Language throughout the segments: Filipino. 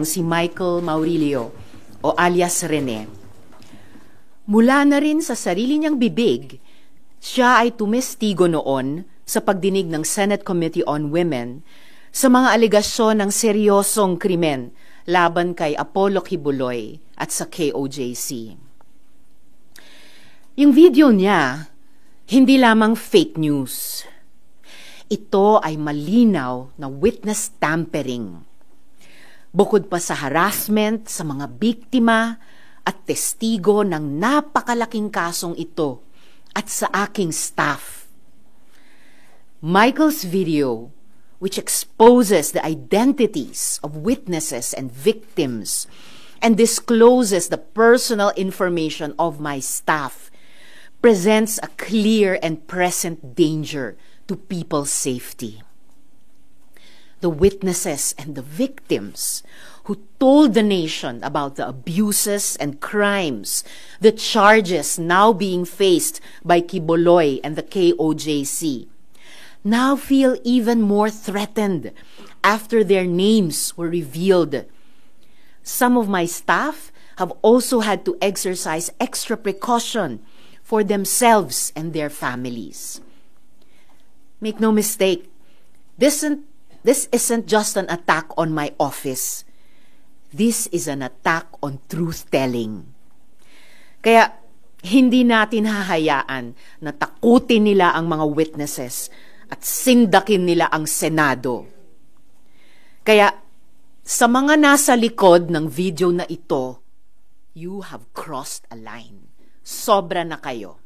Si Michael Maurilio o alias Rene. Mula na rin sa sarili niyang bibig, siya ay tumestigo noon sa pagdinig ng Senate Committee on Women sa mga alegasyon ng seryosong krimen laban kay Apollo Kibuloy at sa KOJC. Yung video niya, hindi lamang fake news. Ito ay malinaw na witness tampering. Bukod pa sa harassment sa mga biktima at testigo ng napakalaking kasong ito at sa aking staff. Michael's video, which exposes the identities of witnesses and victims and discloses the personal information of my staff, presents a clear and present danger to people's safety. The witnesses and the victims who told the nation about the abuses and crimes, the charges now being faced by Kibuloy and the KOJC, now feel even more threatened after their names were revealed. Some of my staff have also had to exercise extra precaution for themselves and their families. Make no mistake, this isn't just an attack on my office. This is an attack on truth-telling. Kaya hindi natin hahayaan na takutin nila ang mga witnesses at sindakin nila ang Senado. Kaya sa mga nasa likod ng video na ito, you have crossed a line. Sobra na kayo.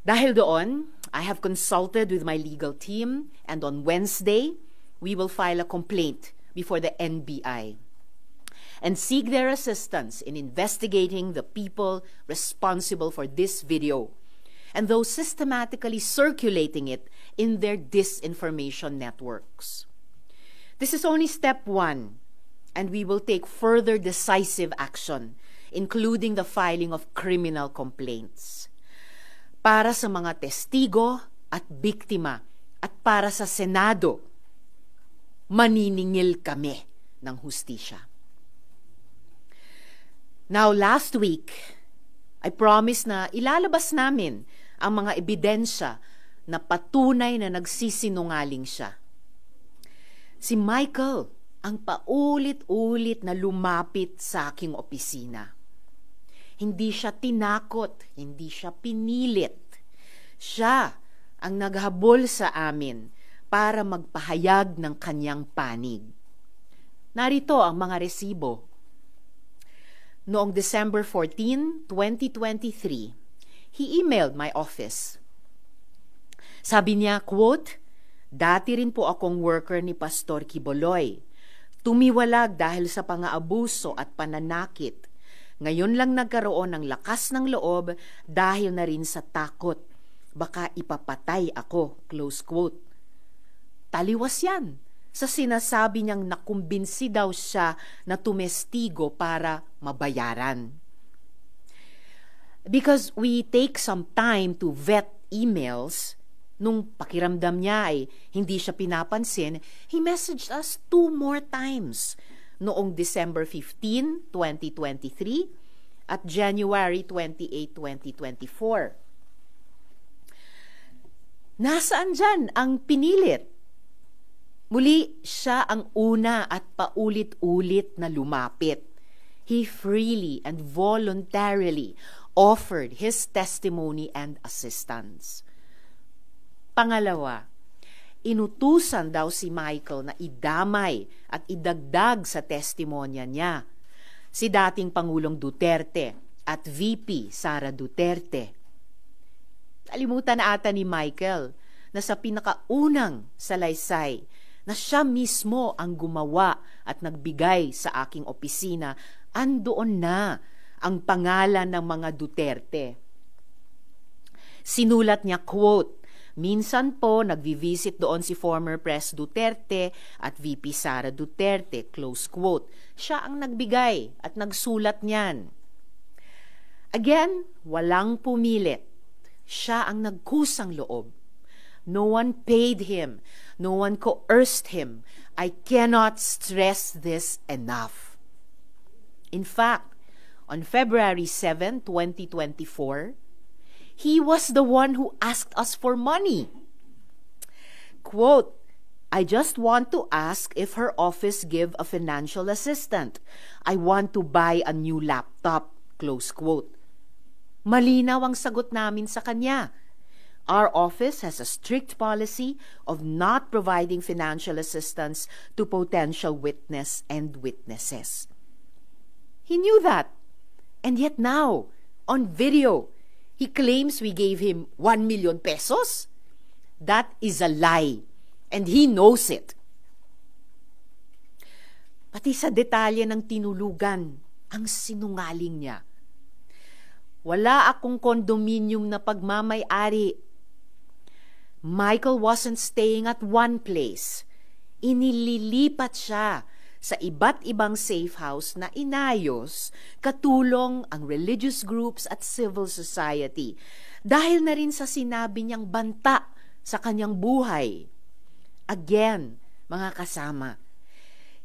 Dahil doon, I have consulted with my legal team, and on Wednesday, we will file a complaint before the NBI and seek their assistance in investigating the people responsible for this video and those systematically circulating it in their disinformation networks. This is only step one, and we will take further decisive action, including the filing of criminal complaints. Para sa mga testigo at biktima at para sa Senado, maniningil kami ng hustisya. Now, last week, I promised na ilalabas namin ang mga ebidensya na patunay na nagsisinungaling siya. Si Michael ang paulit-ulit na lumapit sa aking opisina. Hindi siya tinakot, hindi siya pinilit. Siya ang naghabol sa amin para magpahayag ng kanyang panig. Narito ang mga resibo. Noong December 14, 2023, he emailed my office. Sabi niya, quote, "Dati rin po akong worker ni Pastor Kibuloy. Tumiwalag dahil sa pang-aabuso at pananakit. Ngayon lang nagkaroon ng lakas ng loob dahil na rin sa takot. Baka ipapatay ako." Close quote. Taliwas yan sa sinasabi niyang nakumbinsi daw siya na tumestigo para mabayaran. Because we take some time to vet emails, nung pakiramdam niya ay hindi siya pinapansin, he messaged us 2 more times. Noong December 15, 2023 at January 28, 2024. Nasaan dyan ang pinilit? Muli, siya ang una at paulit-ulit na lumapit. He freely and voluntarily offered his testimony and assistance. Pangalawa, inutusan daw si Michael na idamay at idagdag sa testimonya niya si dating Pangulong Duterte at VP Sara Duterte. Kalimutan na ata ni Michael na sa pinakaunang salaysay na siya mismo ang gumawa at nagbigay sa aking opisina, andoon na ang pangalan ng mga Duterte. Sinulat niya, quote, "Minsan po nagvi-visit doon si former Pres Duterte at VP Sara Duterte," close quote. Siya ang nagbigay at nagsulat niyan. Again, walang pumilit. Siya ang nagkusang loob. No one paid him. No one coerced him. I cannot stress this enough. In fact, on February 7, 2024, he was the one who asked us for money. Quote, I just want to ask if her office give a financial assistant. I want to buy a new laptop. Close quote. Malinaw ang sagot namin sa kanya. Our office has a strict policy of not providing financial assistance to potential witness and witnesses. He knew that. And yet now, on video, he claims we gave him 1 million pesos. That is a lie. And he knows it. Pati sa detalye ng tinulugan, ang sinungaling niya. Wala akong kondominium na pagmamay-ari. Michael wasn't staying at one place. Inililipat siya sa iba't ibang safe house na inayos katulong ang religious groups at civil society dahil na rin sa sinabi niyang banta sa kanyang buhay. Again, mga kasama,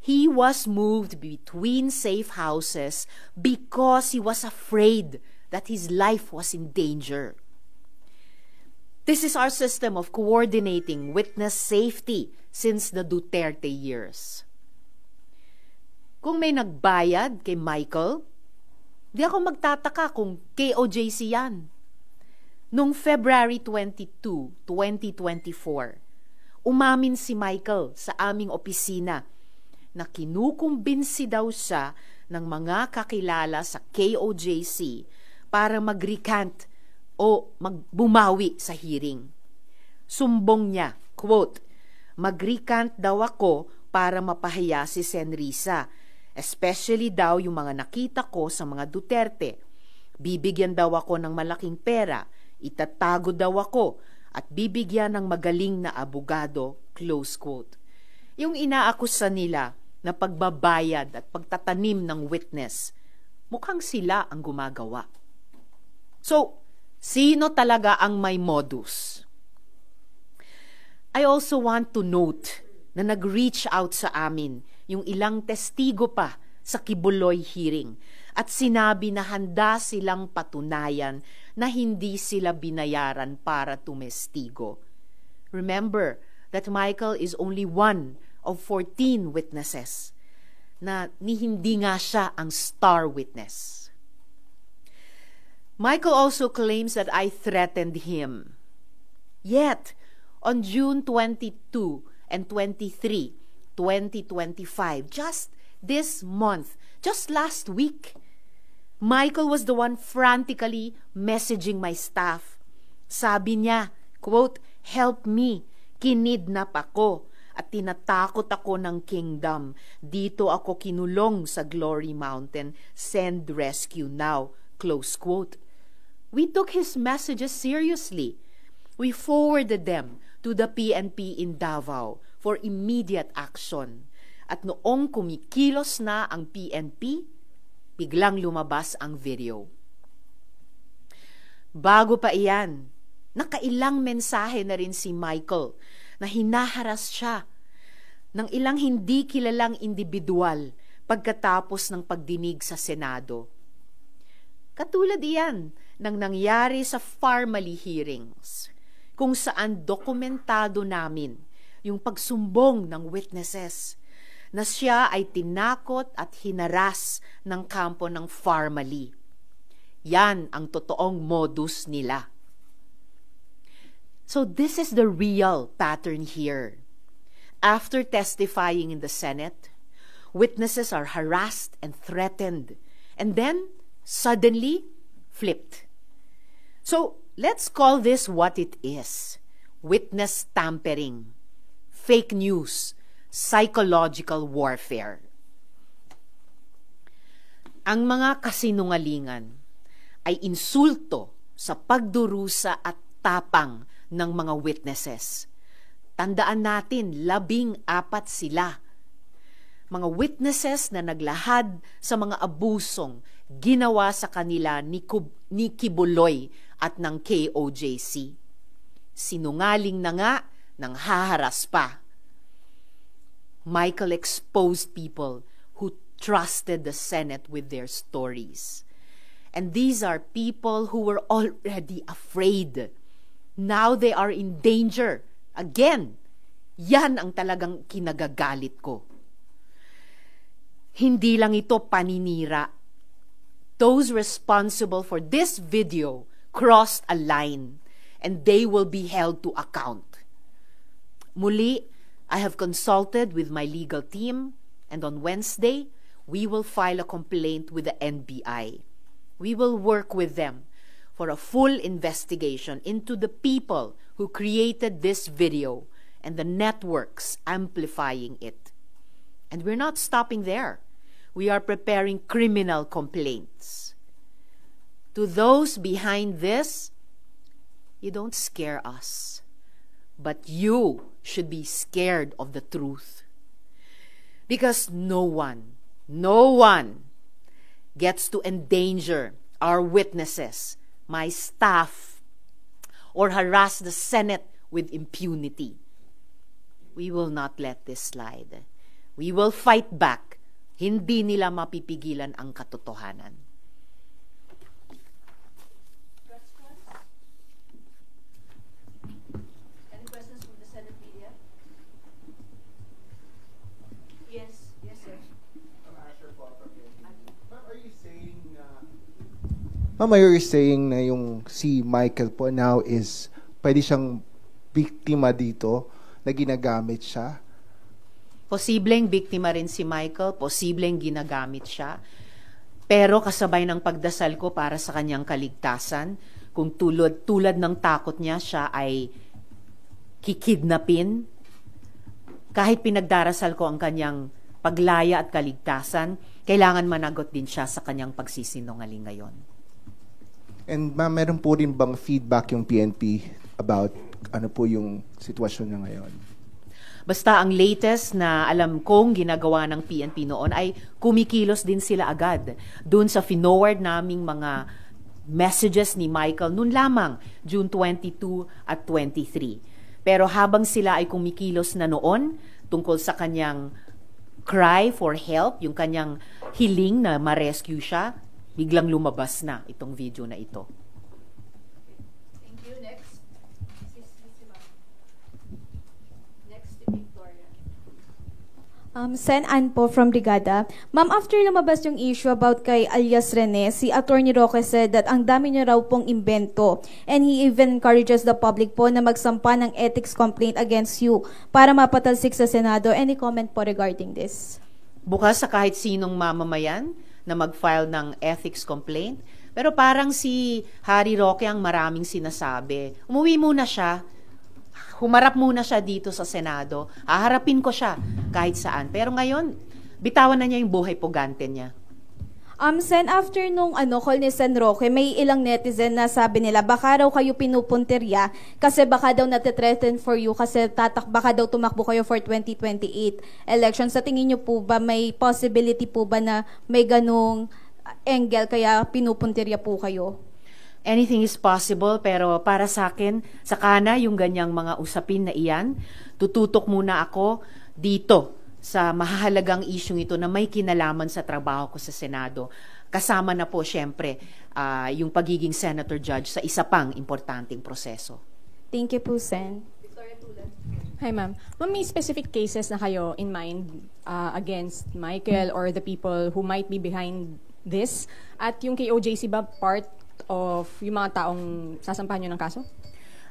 he was moved between safe houses because he was afraid that his life was in danger. This is our system of coordinating witness safety since the Duterte years. Kung may nagbayad kay Michael, di ako magtataka kung KOJC yan. Noong February 22, 2024, umamin si Michael sa aming opisina na kinukumbinsi daw siya ng mga kakilala sa KOJC para mag-recant o magbumawi sa hearing. Sumbong niya, quote, mag-recant daw ako para mapahiya si Senrisa, especially daw yung mga nakita ko sa mga Duterte. Bibigyan daw ako ng malaking pera, itatago daw ako, at bibigyan ng magaling na abogado, close quote. Yung inaakusa nila na pagbabayad at pagtatanim ng witness, mukhang sila ang gumagawa. So, sino talaga ang may modus? I also want to note na nag-reach out sa amin yung ilang testigo pa sa Kibuloy hearing at sinabi na handa silang patunayan na hindi sila binayaran para tumestigo. Remember that Michael is only one of 14 witnesses na hindi nga siya ang star witness. Michael also claims that I threatened him. Yet, on June 22 and 23, 2025, just this month, just last week, Michael was the one frantically messaging my staff. Sabi niya, quote, help me, kinidnap ako at tinatakot ako ng kingdom. Dito ako kinulong sa Glory Mountain. Send rescue now, close quote. We took his messages seriously. We forwarded them to the PNP in Davao for immediate action. At noong kumikilos na ang PNP, biglang lumabas ang video. Bago pa iyan, nakailang mensahe na rin si Michael na hinaharas siya ng ilang hindi kilalang individual pagkatapos ng pagdinig sa Senado. Katulad iyan ng nangyari sa Farmally hearings, kung saan dokumentado namin yung pagsumbong ng witnesses na siya ay tinakot at hinaras ng kampo ng Farmally. Yan ang totoong modus nila. So this is the real pattern here. After testifying in the Senate, witnesses are harassed and threatened, and then suddenly flipped. So let's call this what it is: witness tampering, fake news, psychological warfare. Ang mga kasinungalingan ay insulto sa pagdurusa at tapang ng mga witnesses. Tandaan natin, 14 sila. Mga witnesses na naglahad sa mga abusong ginawa sa kanila ni Kibuloy at ng KOJC. Sinungaling na nga nang haharas pa. Michael exposed people who trusted the Senate with their stories. And these are people who were already afraid. Now they are in danger. Again, yan ang talagang kinagagalit ko. Hindi lang ito paninira. Those responsible for this video crossed a line and they will be held to account. Muli, I have consulted with my legal team and on Wednesday, we will file a complaint with the NBI. We will work with them for a full investigation into the people who created this video and the networks amplifying it. And we're not stopping there. We are preparing criminal complaints. To those behind this, you don't scare us, but you should be scared of the truth. Because no one gets to endanger our witnesses, my staff, or harass the Senate with impunity. We will not let this slide. We will fight back. Hindi nila mapipigilan ang katotohanan. Any questions from the Senate media? Yes, sir. Ma'am, are you saying na yung si Michael po now is pwede siyang biktima dito na ginagamit siya? Posibleng biktima rin si Michael, posibleng ginagamit siya. Pero kasabay ng pagdasal ko para sa kanyang kaligtasan, kung tulad ng takot niya, siya ay kikidnapin, kahit pinagdarasal ko ang kanyang paglaya at kaligtasan, kailangan managot din siya sa kanyang pagsisinungaling ngayon. And ma'am, meron po rin bang feedback yung PNP about ano po yung sitwasyon niya ngayon? Basta ang latest na alam kong ginagawa ng PNP noon ay kumikilos din sila agad dun sa finoward naming mga messages ni Michael noon lamang, June 22 at 23. Pero habang sila ay kumikilos na noon tungkol sa kanyang cry for help, yung kanyang hiling na ma-rescue siya, biglang lumabas na itong video na ito. Thank you. Next. Next, si Victoria. Sen Ann po from Brigada. Ma'am, after lumabas yung issue about kay alias Rene, si Attorney Roque said that ang dami niya raw pong imbento and he even encourages the public po na magsampa ng ethics complaint against you para mapatalsik sa Senado. Any comment po regarding this? Bukas sa kahit sinong mamamayan na mag-file ng ethics complaint. Pero parang si Harry Roque ang maraming sinasabi. Umuwi muna siya. Humarap muna siya dito sa Senado. Haharapin ko siya kahit saan. Pero ngayon, bitawan na niya yung buhay pugante niya. Sen, after nung call ni Sen Roque, may ilang netizen na sabi nila, baka raw kayo pinupuntirya kasi baka daw natitreten for you kasi baka daw tumakbo kayo for 2028 elections. Sa tingin niyo po ba, may possibility po ba na may ganung angle kaya pinupuntirya po kayo? Anything is possible, pero para sa akin, saka na yung ganyang mga usapin na iyan, tututok muna ako dito sa mahalagang isyong ito na may kinalaman sa trabaho ko sa Senado. Kasama na po, syempre, yung pagiging Senator Judge sa isa pang importanteng proseso. Thank you po, Sen. Victoria Tulad. Hi, ma'am. Ma'am, may specific cases na kayo in mind against Michael or the people who might be behind this? At yung kay OJC ba part of yung mga taong sasampahan nyo ng kaso?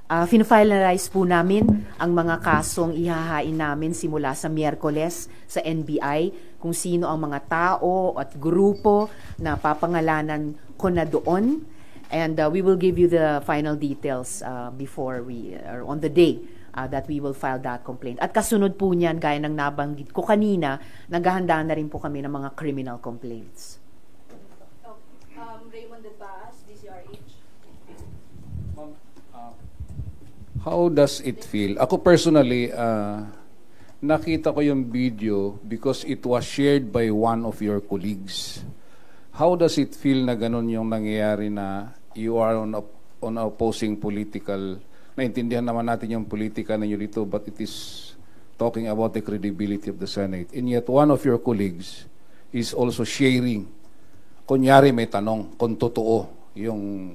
Finalize po namin ang mga kasong ihahain namin simula sa Miyerkules sa NBI, kung sino ang mga tao at grupo na papangalanan ko na doon. And we will give you the final details before or on the day that we will file that complaint. At kasunod po niyan, gaya ng nabanggit ko kanina, naghahanda na rin po kami ng mga criminal complaints. Raymond de Baas, DCRH. How does it feel? Ako personally, nakita ko yung video because it was shared by one of your colleagues. How does it feel na ganun yung nangyayari na you are on opposing political, naintindihan naman natin yung politika ninyo dito, but it is talking about the credibility of the Senate, and yet one of your colleagues is also sharing. Kunyari may tanong kung totoo yung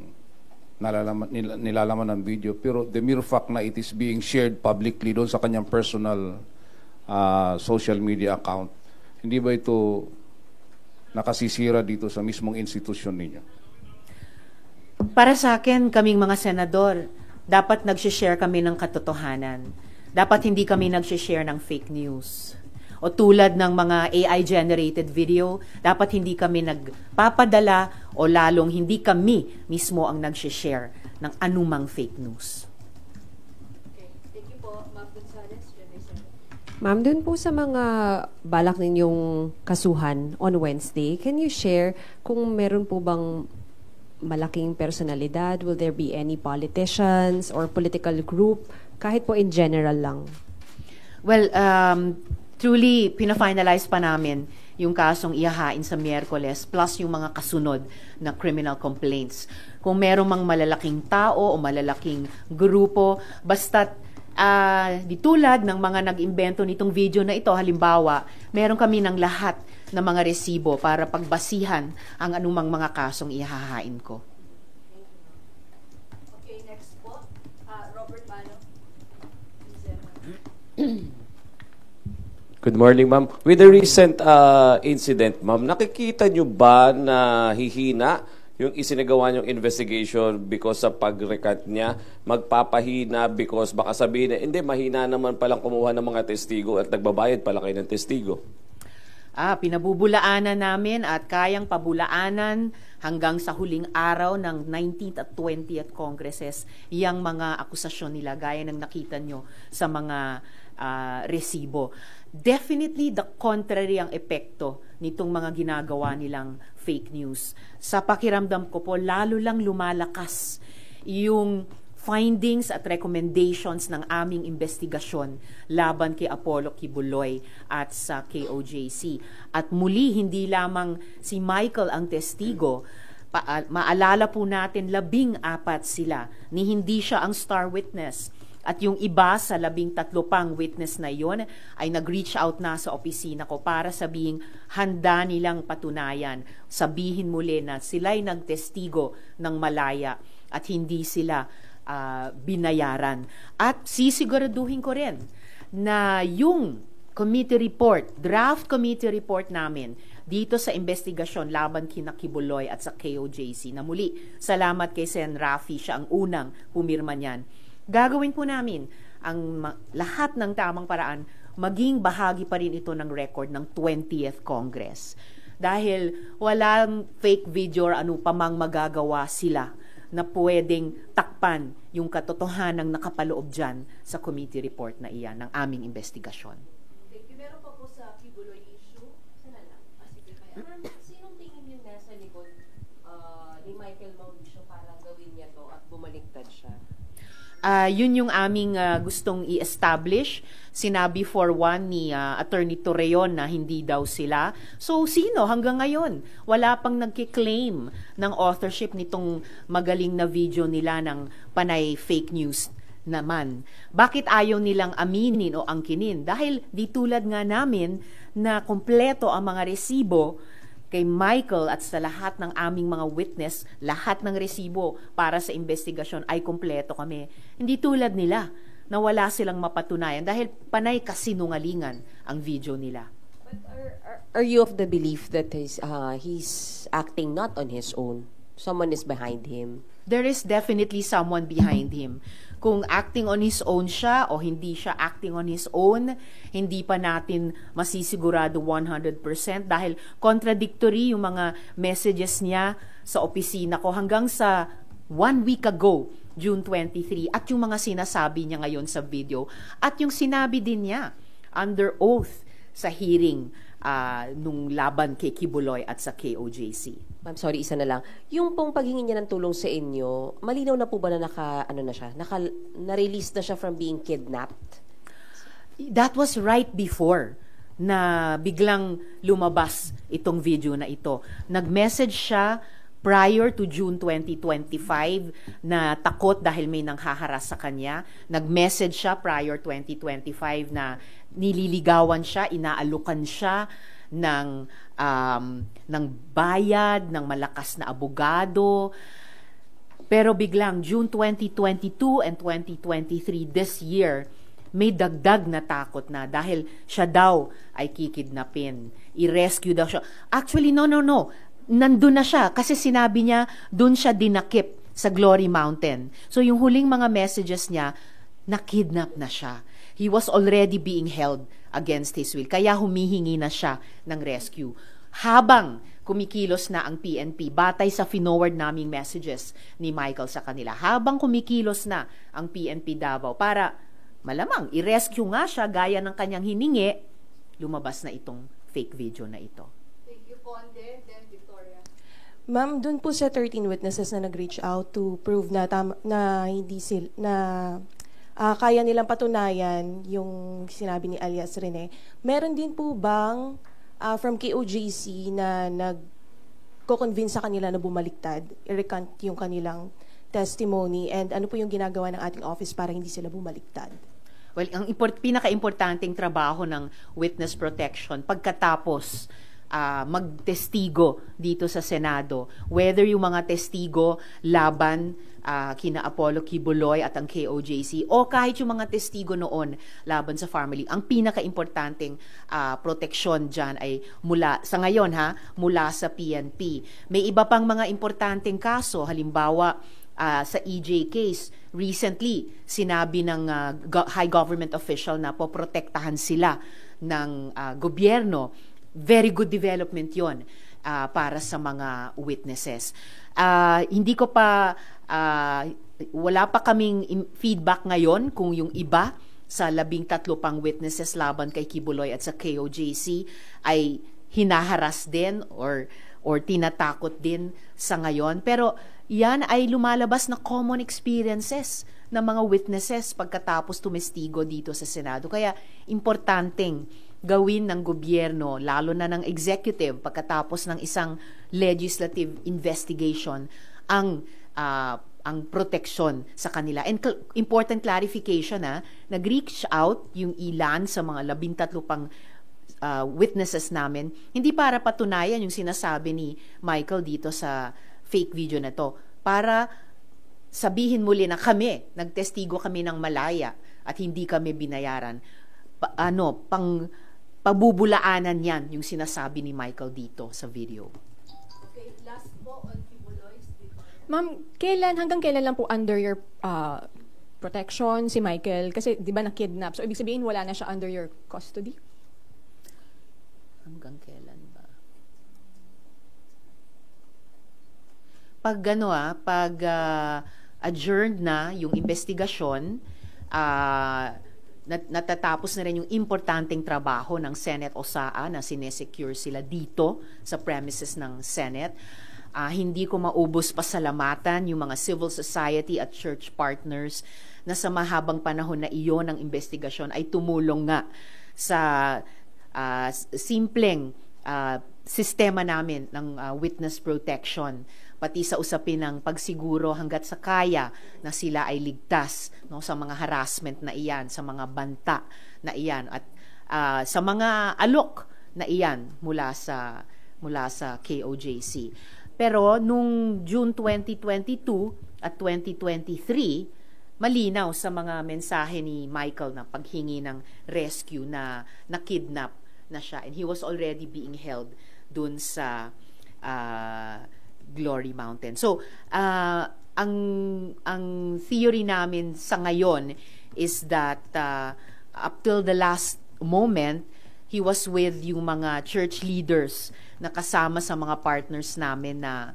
nilalaman ng video, pero the mere fact na it is being shared publicly doon sa kanyang personal social media account, hindi ba ito nakasisira dito sa mismong institusyon ninyo? Para sa akin, kaming mga senador, dapat nag-share kami ng katotohanan. Dapat hindi kami nag-share ng fake news. O tulad ng mga AI-generated video, dapat hindi kami nagpapadala o lalong hindi kami mismo ang nag-share ng anumang fake news. Okay. Thank you po, Ma'am Gonzales. Ma'am, dun po sa mga balak ninyong kasuhan on Wednesday, can you share kung meron po bang malaking personalidad? Will there be any politicians or political group? Kahit po in general lang. Well, truly, pina-finalize pa namin yung kasong ihahain sa Miyerkules plus yung mga kasunod na criminal complaints. Kung merong mang malalaking tao o malalaking grupo, basta't di tulad ng mga nag-imbento nitong video na ito, halimbawa, meron kami ng lahat ng mga resibo para pagbasihan ang anumang mga kasong ihahain ko. Okay, next po. Robert Mano. Good morning, ma'am. With the recent incident, ma'am, nakikita nyo ba na hihina yung isinagawa niyong investigation because sa pag-recant niya, magpapahina because baka sabihin na, hindi, mahina naman palang kumuha ng mga testigo at nagbabayad pala kayo ng testigo? Pinabubulaanan namin at kayang pabulaanan hanggang sa huling araw ng 19th at 20th Congresses yung mga akusasyon nila gaya ng nakita nyo sa mga resibo. Definitely the contrary ang epekto nitong mga ginagawa nilang fake news. Sa pakiramdam ko po, lalo lang lumalakas yung findings at recommendations ng aming investigasyon laban kay Apollo Kibuloy at sa KOJC. At muli, hindi lamang si Michael ang testigo. Maalala po natin, 14 sila, ni hindi siya ang star witness. At yung iba sa 13 pang witness na yon ay nag-reach out na sa opisina ko para sabihing handa nilang patunayan. Sabihin muli na sila'y nagtestigo ng malaya at hindi sila binayaran. At sisiguraduhin ko rin na yung committee report, draft committee report namin dito sa investigasyon laban kina Kibuloy at sa KOJC, na muli, salamat kay Sen. Rafi, siya ang unang pumirma niyan. Gagawin po namin ang lahat ng tamang paraan, maging bahagi pa rin ito ng record ng 20th Congress. Dahil walang fake video or ano pa mang magagawa sila na pwedeng takpan yung katotohanang nakapaloob dyan sa committee report na iyan ng aming investigasyon. Thank you. Meron pa po sa Kibuloy issue. Sana lang. Sige, Ma'am, sinong tingin niyo nasa likod ni Michael Mauricio para gawin niya to at bumaliktad siya? Yun yung aming gustong i-establish. Sinabi for one ni Attorney Torreon na hindi daw sila. So, sino hanggang ngayon? Wala pang nagkiklaim ng authorship nitong magaling na video nila ng panay fake news naman. Bakit ayaw nilang aminin o angkinin? Dahil di tulad nga namin na kompleto ang mga resibo kay Michael at sa lahat ng aming mga witness, lahat ng resibo para sa investigasyon ay kompleto kami. Hindi tulad nila na wala silang mapatunayan dahil panay kasinungalingan ang video nila. But are you of the belief that he's acting not on his own? Someone is behind him? There is definitely someone behind him. Kung acting on his own siya o hindi siya acting on his own, hindi pa natin masisigurado 100% dahil contradictory yung mga messages niya sa opisina ko hanggang sa 1 week ago, June 23, at yung mga sinasabi niya ngayon sa video at yung sinabi din niya under oath sa hearing nung laban kay Kibuloy at sa KOJC. Ma'am, sorry, isa na lang. Yung pong paghingi niya ng tulong sa inyo, malinaw na po ba na na-release na siya from being kidnapped? That was right before na biglang lumabas itong video na ito. Nag-message siya prior to June 2025 na takot dahil may nanghaharas sa kanya. Nag-message siya prior 2025 na nililigawan siya, inaalukan siya ng bayad, ng malakas na abogado. Pero biglang June 2022 and 2023 this year, may dagdag na takot na dahil siya daw ay kikidnapin. I-rescue daw siya. Actually, no. Nandun na siya kasi sinabi niya dun siya dinakip sa Glory Mountain. So yung huling mga messages niya, nakidnap na siya. He was already being held against his will. Kaya humihingi na siya ng rescue. Habang kumikilos na ang PNP, batay sa finoward naming messages ni Michael sa kanila, habang kumikilos na ang PNP Davao para malamang i-rescue nga siya gaya ng kanyang hiningi, lumabas na itong fake video na ito. Thank you, Conde. Then Victoria. Ma'am, dun po sa 13 witnesses na nag-reach out to prove na kaya nilang patunayan yung sinabi ni alias Rene, meron din po bang from KOJC na nagko-convince sa kanila na bumaliktad, i-recant yung kanilang testimony, and ano po yung ginagawa ng ating office para hindi sila bumaliktad? Well, ang pinaka-importanting trabaho ng witness protection pagkatapos magtestigo dito sa Senado, whether yung mga testigo laban kina Apollo Kibuloy at ang KOJC o kahit yung mga testigo noon laban sa family, ang pinaka-importanting proteksyon dyan ay mula sa PNP. May iba pang mga importanteng kaso, halimbawa sa EJ case, recently sinabi ng high government official na poprotektahan sila ng gobyerno. Very good development yon para sa mga witnesses. Hindi ko pa, wala pa kaming feedback ngayon kung yung iba sa 13 pang witnesses laban kay Kibuloy at sa KOJC ay hinaharas din or tinatakot din sa ngayon. Pero yan ay lumalabas na common experiences ng mga witnesses pagkatapos tumestigo dito sa Senado. Kaya importanteng gawin ng gobyerno, lalo na ng executive, pagkatapos ng isang legislative investigation, ang proteksyon sa kanila. And important clarification, nag-reach out yung ilan sa mga 13 pang witnesses namin, hindi para patunayan yung sinasabi ni Michael dito sa fake video na to, para sabihin muli na nagtestigo kami ng malaya at hindi kami binayaran. Pabubulaanan yan yung sinasabi ni Michael dito sa video. Okay, last po on Kibuloy. Ma'am, hanggang kailan lang po under your protection si Michael? Kasi di ba na-kidnap? So ibig sabihin wala na siya under your custody? Hanggang kailan ba? Pag adjourned na yung investigasyon, natatapos na rin yung importanteng trabaho ng Senate OSAA na sinesecure sila dito sa premises ng Senate. Hindi ko maubos pasalamatan yung mga civil society at church partners na sa mahabang panahon na iyon ng investigasyon ay tumulong nga sa simpleng sistema namin ng witness protection, pati sa usapin ng pagsiguro hanggat sa kaya na sila ay ligtas sa mga harassment na iyan, sa mga banta na iyan, at sa mga alok na iyan mula sa KOJC. Pero nung June 2022 at 2023, malinaw sa mga mensahe ni Michael na paghingi ng rescue na nakidnap na siya, and he was already being held dun sa Glory Mountain. So, ang theory namin sa ngayon is that up till the last moment, he was with yung mga church leaders na kasama sa mga partners namin na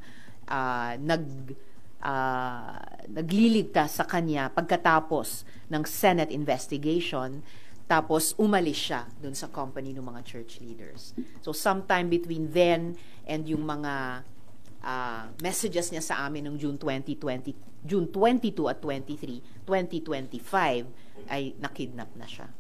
nagliligtas sa kanya pagkatapos ng Senate investigation, tapos umalis siya dun sa company ng mga church leaders. So sometime between then and yung mga messages niya sa amin noong June 22 at 23, 2025 ay nakidnap na siya.